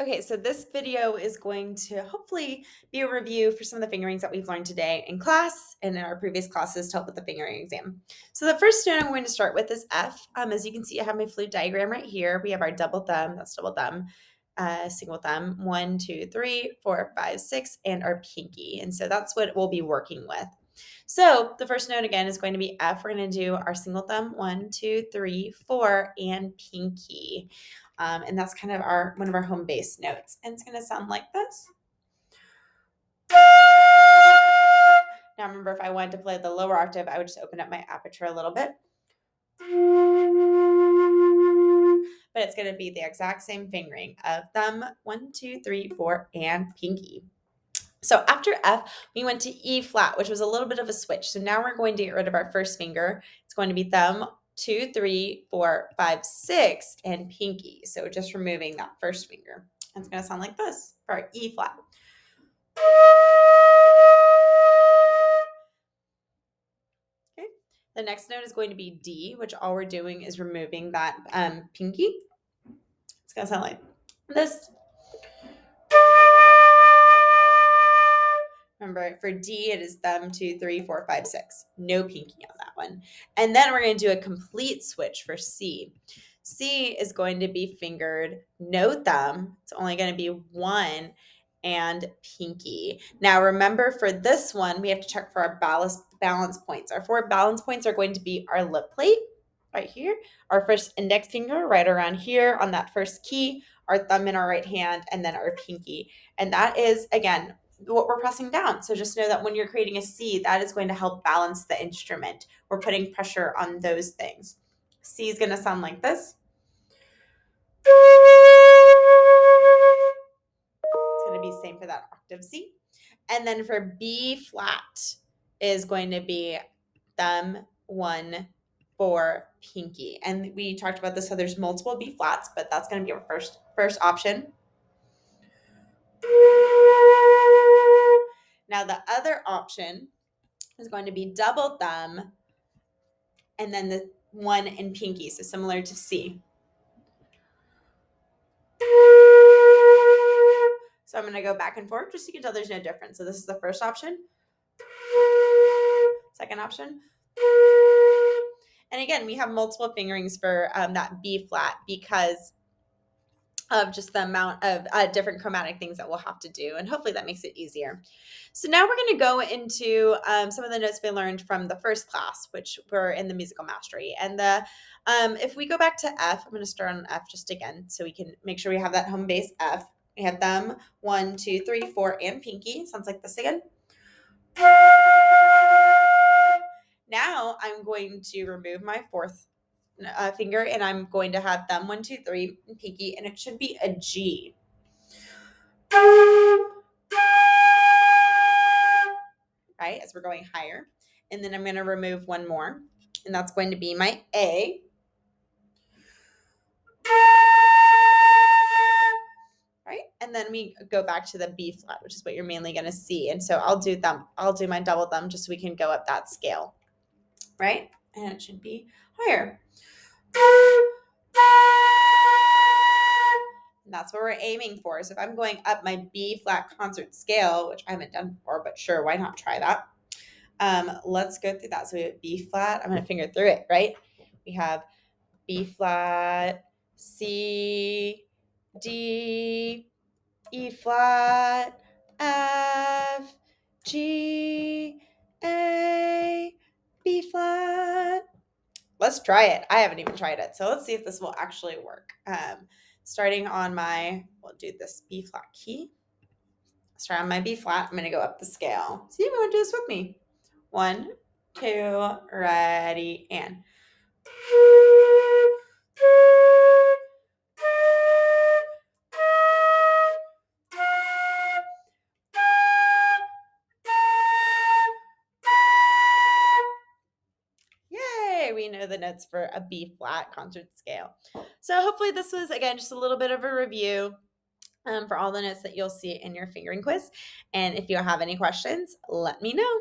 Okay, so this video is going to hopefully be a review for some of the fingerings that we've learned today in class and in our previous classes to help with the fingering exam. So the first note I'm going to start with is F. As you can see, I have my flute diagram right here. We have our double thumb, that's double thumb, single thumb, 1, 2, 3, 4, 5, 6, and our pinky. And so that's what we'll be working with. So the first note again is going to be F. We're going to do our single thumb, 1, 2, 3, 4, and pinky. And that's kind of one of our home base notes. And it's going to sound like this. Now remember, if I wanted to play the lower octave, I would just open up my aperture a little bit. But it's going to be the exact same fingering of thumb, 1, 2, 3, 4, and pinky. So after F, we went to E flat, which was a little bit of a switch. So now we're going to get rid of our first finger. It's going to be thumb, 2, 3, 4, 5, 6, and pinky. So just removing that first finger. And it's going to sound like this for our E flat. Okay. The next note is going to be D, which all we're doing is removing that pinky. It's going to sound like this. Remember, for D, it is thumb, 2, 3, 4, 5, 6. No pinky on that one. And then we're going to do a complete switch for C. C is going to be fingered no thumb. It's only going to be 1 and pinky. Now, remember, for this one, we have to check for our balance points. Our 4 balance points are going to be our lip plate right here, our first index finger right around here on that first key, our thumb in our right hand, and then our pinky. And that is, again, what we're pressing down. So just know that when you're creating a C, that is going to help balance the instrument. We're putting pressure on those things. C is going to sound like this. It's going to be same for that octave C. And then for B flat is going to be thumb, 1, 4, pinky. And we talked about this, so there's multiple B flats, but that's going to be our first option. Now the other option is going to be double thumb and then the 1 and pinky, so similar to C. So I'm going to go back and forth just so you can tell there's no difference. So this is the first option. Second option. And again, we have multiple fingerings for that B flat because of just the amount of different chromatic things that we'll have to do. And hopefully that makes it easier. So now we're going to go into some of the notes we learned from the first class, which were in the musical mastery. And if we go back to F, I'm going to start on F just again so we can make sure we have that home base F. We have thumb, 1, 2, 3, 4, and pinky. Sounds like this again. Now I'm going to remove my fourth finger, and I'm going to have thumb, 1, 2, 3, and pinky, and it should be a G. Right, as we're going higher. And then I'm going to remove one more, and that's going to be my A. Right, and then we go back to the B flat, which is what you're mainly going to see. And so I'll do my double thumb just so we can go up that scale. Right, and it should be higher. And that's what we're aiming for. So if I'm going up my B flat concert scale, which I haven't done before, but sure, why not try that? Let's go through that. So we have B flat. I'm going to finger through it, right? We have B flat, C, D, E flat, F, G, A, B flat. Let's try it. I haven't even tried it. So let's see if this will actually work. Starting on we'll do this B flat key. Start on my B flat. I'm going to go up the scale. See if you want to do this with me. 1, 2, ready, and. Yay, we know the notes for a B flat concert scale. So hopefully this was, again, just a little bit of a review for all the notes that you'll see in your fingering quiz. And if you have any questions, let me know.